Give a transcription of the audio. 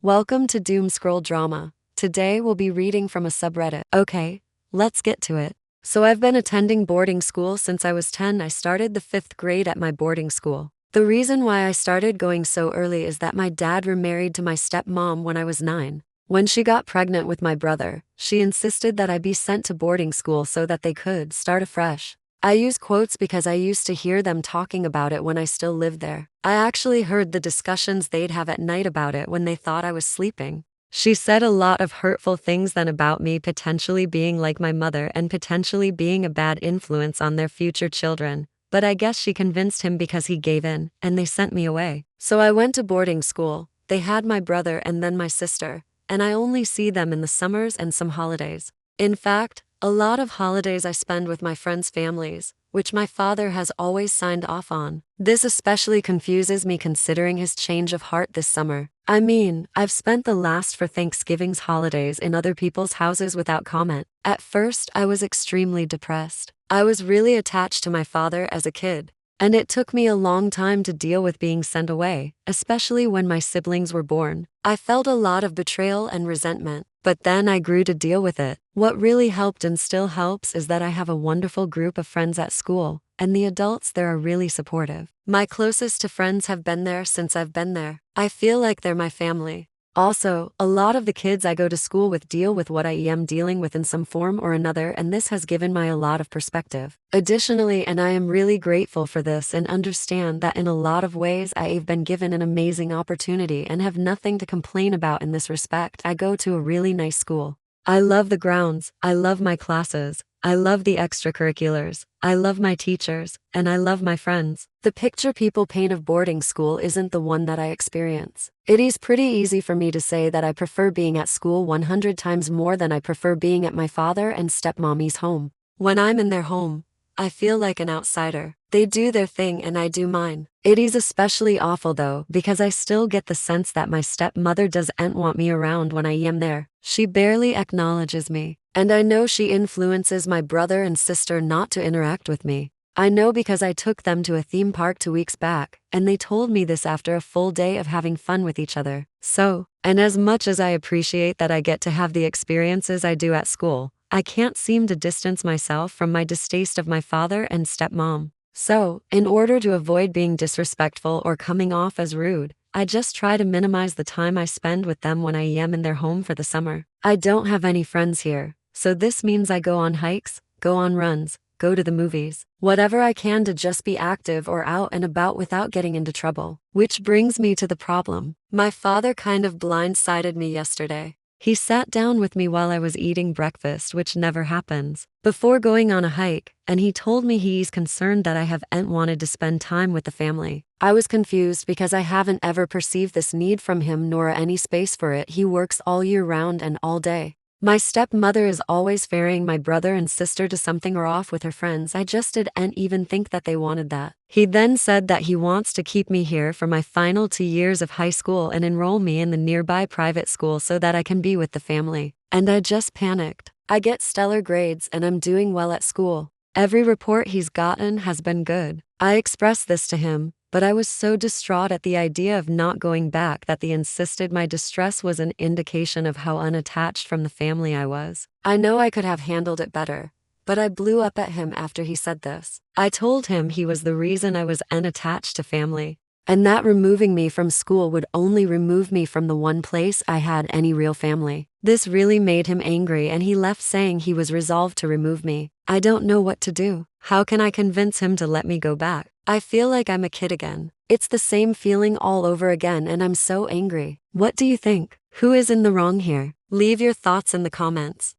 Welcome to Doom Scroll Drama. Today we'll be reading from a subreddit. Okay, let's get to it. So I've been attending boarding school since I was 10. I started the 5th grade at my boarding school. The reason why I started going so early is that my dad remarried to my stepmom when I was 9. When she got pregnant with my brother, she insisted that I be sent to boarding school so that they could start afresh. I use quotes because I used to hear them talking about it when I still lived there. I actually heard the discussions they'd have at night about it when they thought I was sleeping. She said a lot of hurtful things then about me potentially being like my mother and potentially being a bad influence on their future children, but I guess she convinced him because he gave in, and they sent me away. So I went to boarding school. They had my brother and then my sister, and I only see them in the summers and some holidays. In fact, a lot of holidays I spend with my friends' families, which my father has always signed off on. This especially confuses me considering his change of heart this summer. I mean, I've spent the last for Thanksgiving's holidays in other people's houses without comment. At first, I was extremely depressed. I was really attached to my father as a kid, and it took me a long time to deal with being sent away, especially when my siblings were born. I felt a lot of betrayal and resentment, but then I grew to deal with it. What really helped and still helps is that I have a wonderful group of friends at school, and the adults there are really supportive. My closest to friends have been there since I've been there. I feel like they're my family. Also, a lot of the kids I go to school with deal with what I am dealing with in some form or another, and this has given me a lot of perspective. Additionally, and I am really grateful for this and understand that in a lot of ways I've been given an amazing opportunity and have nothing to complain about in this respect. I go to a really nice school. I love the grounds, I love my classes, I love the extracurriculars, I love my teachers, and I love my friends. The picture people paint of boarding school isn't the one that I experience. It is pretty easy for me to say that I prefer being at school 100 times more than I prefer being at my father and stepmommy's home. When I'm in their home, I feel like an outsider. They do their thing and I do mine. It is especially awful though, because I still get the sense that my stepmother doesn't want me around when I am there. She barely acknowledges me, and I know she influences my brother and sister not to interact with me. I know because I took them to a theme park 2 weeks back, and they told me this after a full day of having fun with each other. So, and as much as I appreciate that I get to have the experiences I do at school, I can't seem to distance myself from my distaste of my father and stepmom. So, in order to avoid being disrespectful or coming off as rude, I just try to minimize the time I spend with them when I am in their home for the summer. I don't have any friends here, so this means I go on hikes, go on runs, go to the movies, whatever I can to just be active or out and about without getting into trouble. Which brings me to the problem. My father kind of blindsided me yesterday. He sat down with me while I was eating breakfast, which never happens, before going on a hike, and he told me he's concerned that I haven't wanted to spend time with the family. I was confused because I haven't ever perceived this need from him nor any space for it. He works all year round and all day. My stepmother is always ferrying my brother and sister to something or off with her friends. I just didn't even think that they wanted that. He then said that he wants to keep me here for my final 2 years of high school and enroll me in the nearby private school so that I can be with the family. And I just panicked. I get stellar grades and I'm doing well at school. Every report he's gotten has been good. I expressed this to him, but I was so distraught at the idea of not going back that he insisted my distress was an indication of how unattached from the family I was. I know I could have handled it better, but I blew up at him after he said this. I told him he was the reason I was unattached to family, and that removing me from school would only remove me from the one place I had any real family. This really made him angry and he left saying he was resolved to remove me. I don't know what to do. How can I convince him to let me go back? I feel like I'm a kid again. It's the same feeling all over again and I'm so angry. What do you think? Who is in the wrong here? Leave your thoughts in the comments.